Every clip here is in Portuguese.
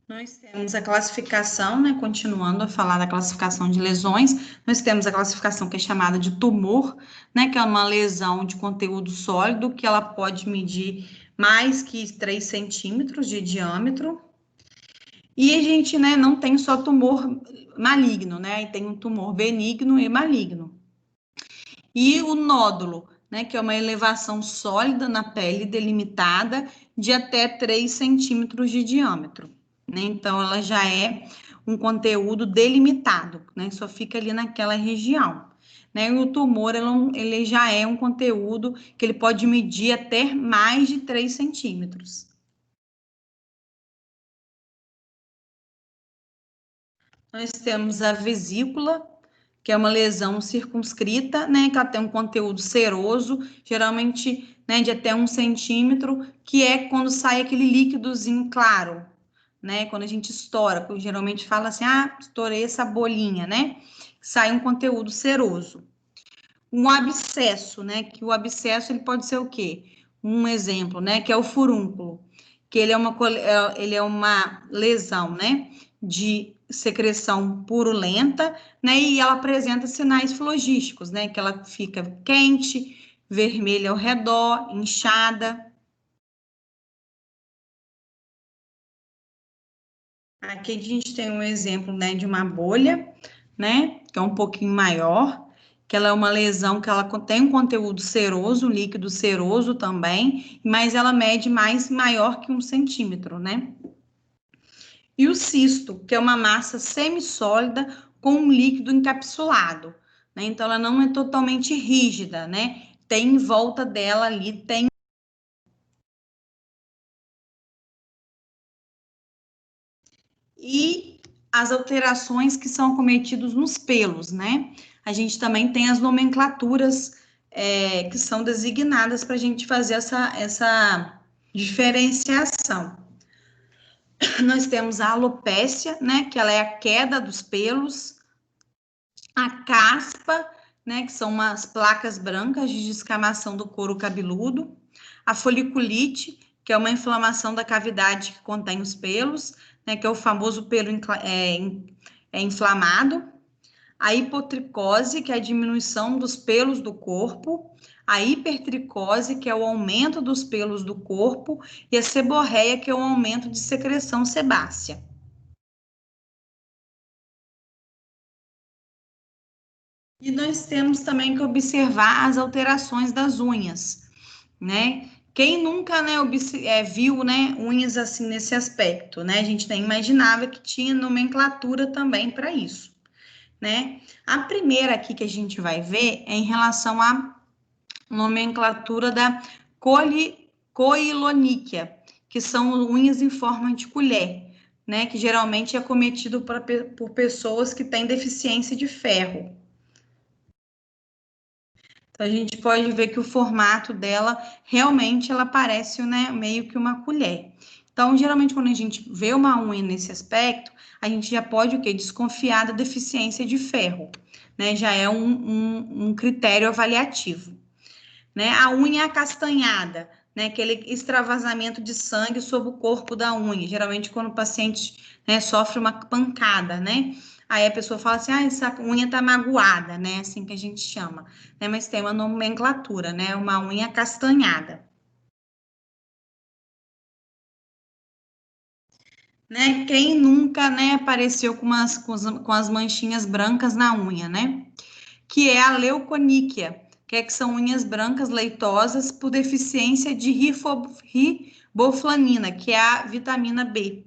Nós temos a classificação, né? Continuando a falar da classificação de lesões, nós temos a classificação que é chamada de tumor, né? Que é uma lesão de conteúdo sólido, que ela pode medir mais que 3 centímetros de diâmetro. E a gente, né, não tem só tumor maligno, né? Tem um tumor benigno e maligno. E o nódulo, né, que é uma elevação sólida na pele delimitada de até 3 centímetros de diâmetro, né? Então, ela já é um conteúdo delimitado, né? Só fica ali naquela região. Né? E o tumor, ele já é um conteúdo que ele pode medir até mais de 3 centímetros. Nós temos a vesícula, que é uma lesão circunscrita, né, que ela tem um conteúdo seroso, geralmente, né, de até 1 centímetro, que é quando sai aquele líquidozinho claro, né, quando a gente estoura, geralmente fala assim, ah, estourei essa bolinha, né, sai um conteúdo seroso. Um abscesso, né, que o abscesso, ele pode ser o quê? Um exemplo, né, que é o furúnculo, que ele é uma lesão, né, de secreção purulenta, né, e ela apresenta sinais flogísticos, né, que ela fica quente, vermelha ao redor, inchada. Aqui a gente tem um exemplo, né, de uma bolha, né, que é um pouquinho maior, que ela é uma lesão que ela tem um conteúdo seroso, um líquido seroso também, mas ela mede maior que 1 centímetro, né? E o cisto, que é uma massa semissólida com um líquido encapsulado, né? Então, ela não é totalmente rígida, né? Tem em volta dela ali, tem. E as alterações que são cometidas nos pelos, né? A gente também tem as nomenclaturas que são designadas para a gente fazer essa diferenciação. Nós temos a alopécia, né? Que ela é a queda dos pelos, a caspa, né? Que são umas placas brancas de descamação do couro cabeludo, a foliculite, que é uma inflamação da cavidade que contém os pelos, né? Que é o famoso pelo inflamado, a hipotricose, que é a diminuição dos pelos do corpo, a hipertricose, que é o aumento dos pelos do corpo, e a seborreia, que é o aumento de secreção sebácea. E nós temos também que observar as alterações das unhas, né? Quem nunca, né, viu, né, unhas assim nesse aspecto, né? A gente nem imaginava que tinha nomenclatura também para isso, né? A primeira aqui que a gente vai ver é em relação à nomenclatura da coiloníquia, que são unhas em forma de colher, né? Que geralmente é cometido por pessoas que têm deficiência de ferro. Então, a gente pode ver que o formato dela, realmente, ela parece, né, meio que uma colher. Então, geralmente, quando a gente vê uma unha nesse aspecto, a gente já pode, o quê? Desconfiar da deficiência de ferro, né? Já é um critério avaliativo, né? A unha acastanhada, né? Aquele extravasamento de sangue sobre o corpo da unha. Geralmente, quando o paciente, né, sofre uma pancada, né? Aí a pessoa fala assim, ah, essa unha tá magoada, né? Assim que a gente chama, né? Mas tem uma nomenclatura, né? Uma unha castanhada. Né? Quem nunca, né, apareceu com as manchinhas brancas na unha, né? Que é a leuconíquia, que são unhas brancas leitosas por deficiência de riboflavina, que é a vitamina B.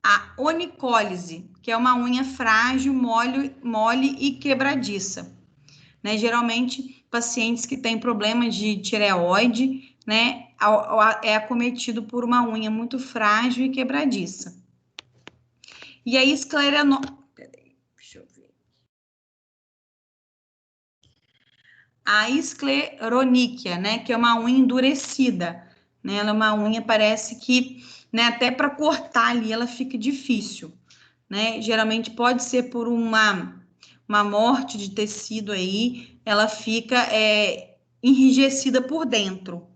A onicólise, que é uma unha frágil, mole e quebradiça. Né? Geralmente, pacientes que têm problemas de tireoide, né, é acometido por uma unha muito frágil e quebradiça. E a esclerano... Deixa eu ver. A escleroníquia, né, que é uma unha endurecida, né, ela é uma unha, parece que, né, até para cortar ali ela fica difícil, né, geralmente pode ser por uma morte de tecido aí, ela fica enrijecida por dentro.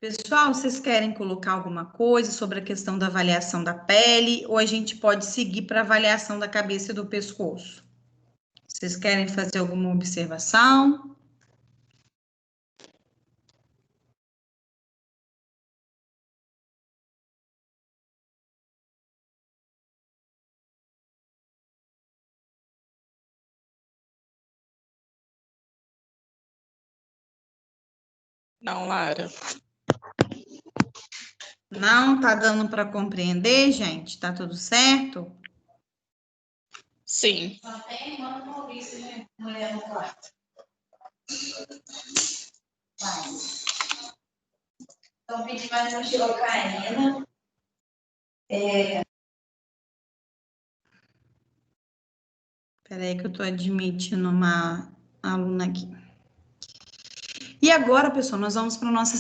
Pessoal, vocês querem colocar alguma coisa sobre a questão da avaliação da pele ou a gente pode seguir para a avaliação da cabeça e do pescoço? Vocês querem fazer alguma observação? Não, Lara. Não, tá dando para compreender, gente? Tá tudo certo? Sim. Então, pedi mais uma xilocaína. Peraí que eu tô admitindo uma aluna aqui. E agora, pessoal, nós vamos para o nosso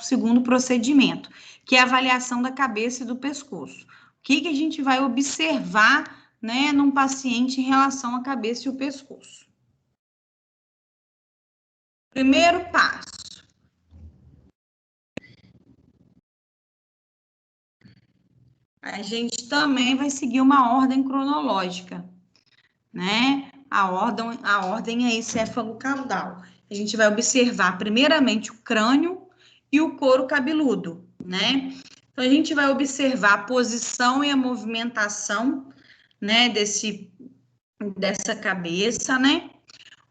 segundo procedimento, que é a avaliação da cabeça e do pescoço. O que a gente vai observar, né, num paciente em relação à cabeça e o pescoço? Primeiro passo. A gente também vai seguir uma ordem cronológica, né? A ordem é encéfalo-caudal. A gente vai observar primeiramente o crânio e o couro cabeludo, né? Então, a gente vai observar a posição e a movimentação, né, dessa cabeça, né?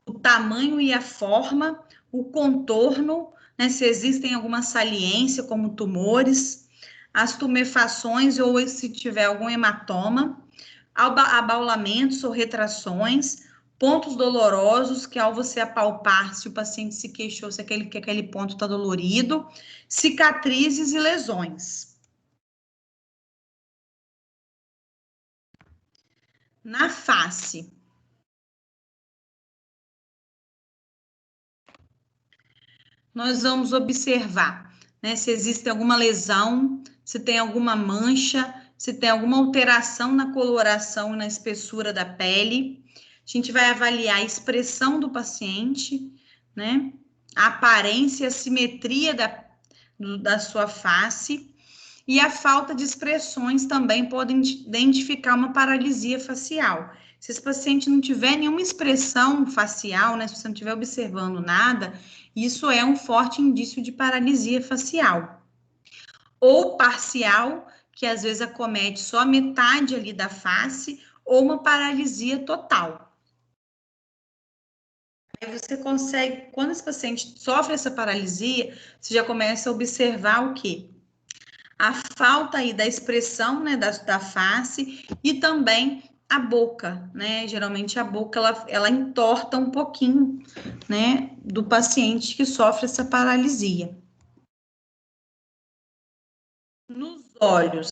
O tamanho e a forma, o contorno, né? Se existem alguma saliência, como tumores, as tumefações ou se tiver algum hematoma, abaulamentos ou retrações, pontos dolorosos, que ao você apalpar, se o paciente se queixou, se aquele ponto está dolorido, cicatrizes e lesões. Na face, nós vamos observar, né, se existe alguma lesão, se tem alguma mancha, se tem alguma alteração na coloração e na espessura da pele. A gente vai avaliar a expressão do paciente, né, a aparência, a simetria da sua face, e a falta de expressões também podem identificar uma paralisia facial. Se esse paciente não tiver nenhuma expressão facial, né, se você não estiver observando nada, isso é um forte indício de paralisia facial. Ou parcial, que às vezes acomete só metade ali da face, ou uma paralisia total. Aí você consegue, quando esse paciente sofre essa paralisia, você já começa a observar o quê? A falta aí da expressão, né, da face e também a boca, né? Geralmente a boca ela entorta um pouquinho, né, do paciente que sofre essa paralisia. Nos olhos,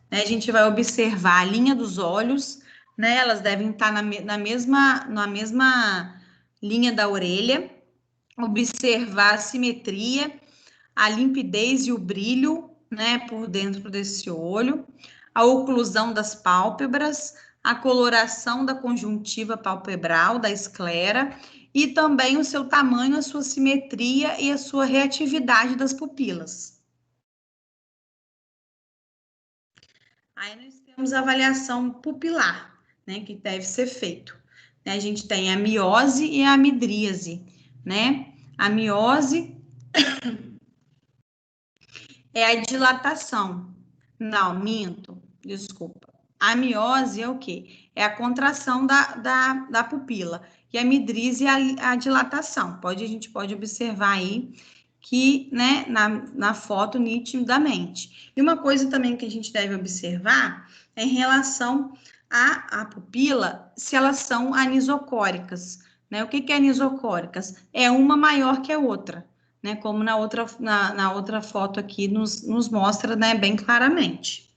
né, a gente vai observar a linha dos olhos, né? Elas devem estar na mesma linha da orelha, observar a simetria, a limpidez e o brilho, né, por dentro desse olho, a oclusão das pálpebras, a coloração da conjuntiva palpebral, da esclera, e também o seu tamanho, a sua simetria e a sua reatividade das pupilas. Aí nós temos a avaliação pupilar, né, que deve ser feito. A gente tem a miose e a midríase, né? A miose é a dilatação. Não, minto, desculpa. A miose é o quê? É a contração da pupila. E a midríase é a dilatação. A gente pode observar aí que, né, na foto nitidamente. E uma coisa também que a gente deve observar é em relação à pupila, se elas são anisocóricas, né? O que é anisocóricas? É uma maior que a outra, né? Como na outra foto aqui nos mostra, né, bem claramente.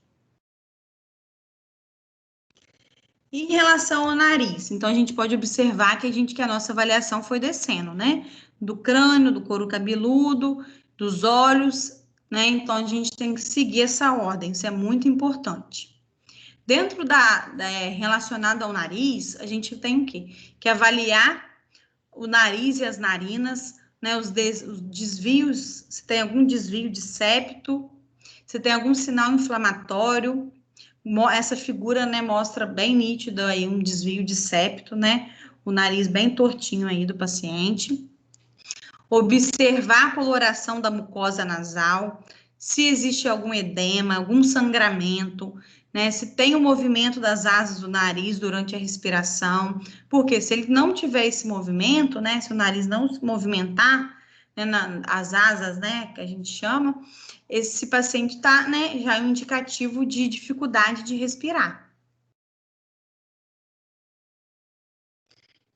Em relação ao nariz, então a gente pode observar que a nossa avaliação foi descendo, né? Do crânio, do couro cabeludo, dos olhos, né? Então a gente tem que seguir essa ordem, isso é muito importante. Dentro relacionado ao nariz, a gente tem o quê? Que avaliar o nariz e as narinas, né, os desvios, se tem algum desvio de septo, se tem algum sinal inflamatório. Essa figura, né, mostra bem nítido aí um desvio de septo, né, o nariz bem tortinho aí do paciente. Observar a coloração da mucosa nasal, se existe algum edema, algum sangramento, né, se tem o movimento das asas do nariz durante a respiração, porque se ele não tiver esse movimento, né, se o nariz não se movimentar, né, as asas, né, que a gente chama, esse paciente está, né, já é um indicativo de dificuldade de respirar.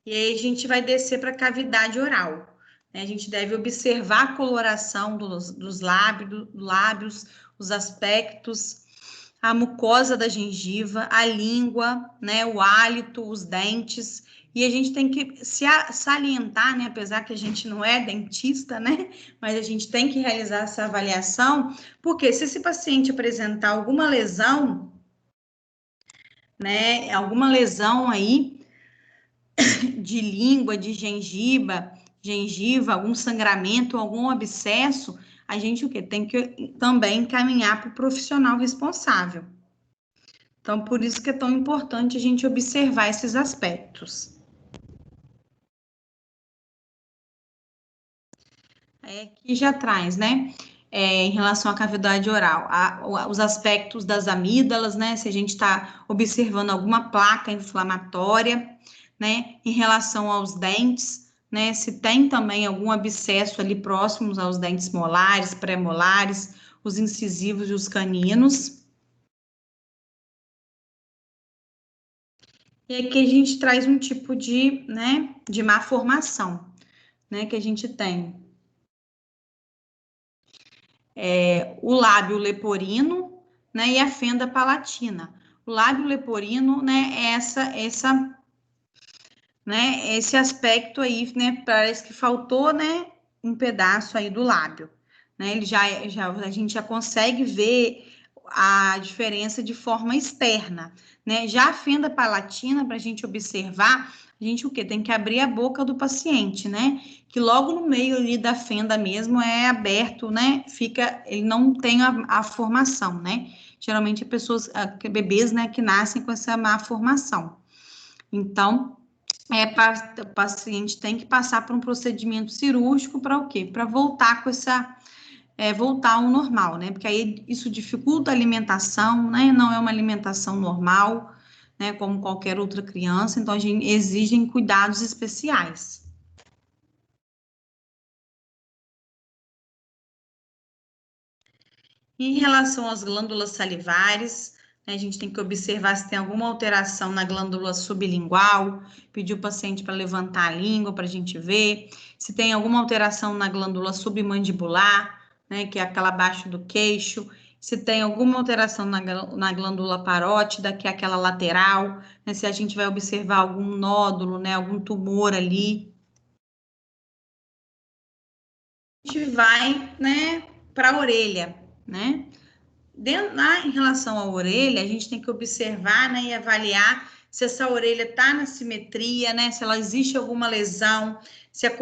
E aí a gente vai descer para a cavidade oral. A gente deve observar a coloração dos lábios, os aspectos, a mucosa da gengiva, a língua, né, o hálito, os dentes. E a gente tem que salientar, né, apesar que a gente não é dentista, né, mas a gente tem que realizar essa avaliação, porque se esse paciente apresentar alguma lesão, né, alguma lesão aí, de língua, de gengiva, algum sangramento, algum abscesso, a gente o quê? Tem que também encaminhar para o profissional responsável. Então, por isso que é tão importante a gente observar esses aspectos. Aqui já traz, né? Em relação à cavidade oral, os aspectos das amígdalas, né? Se a gente está observando alguma placa inflamatória, né? Em relação aos dentes, né? Se tem também algum abscesso ali próximos aos dentes molares, pré-molares, os incisivos e os caninos. E aqui a gente traz um tipo de, né? De má formação, né? Que a gente tem. O lábio leporino, né, e a fenda palatina. O lábio leporino, né, né, esse aspecto aí, né, parece que faltou, né, um pedaço aí do lábio, né, a gente já consegue ver a diferença de forma externa, né, já a fenda palatina, para a gente observar, a gente o quê? Tem que abrir a boca do paciente, né, que logo no meio ali da fenda mesmo é aberto, né, ele não tem a formação, né, geralmente bebês, né, que nascem com essa má formação. Então, o paciente tem que passar por um procedimento cirúrgico para o quê? Para voltar com voltar ao normal, né? Porque aí isso dificulta a alimentação, né? Não é uma alimentação normal, né? Como qualquer outra criança, então a gente exigem cuidados especiais. Em relação às glândulas salivares, né, a gente tem que observar se tem alguma alteração na glândula sublingual, pedir o paciente para levantar a língua para a gente ver, se tem alguma alteração na glândula submandibular, né, que é aquela abaixo do queixo, se tem alguma alteração na glândula parótida, que é aquela lateral, né, se a gente vai observar algum nódulo, né, algum tumor ali. A gente vai, né, para a orelha, né? Em relação à orelha, a gente tem que observar, né, e avaliar se essa orelha está na simetria, né, se ela existe alguma lesão, se a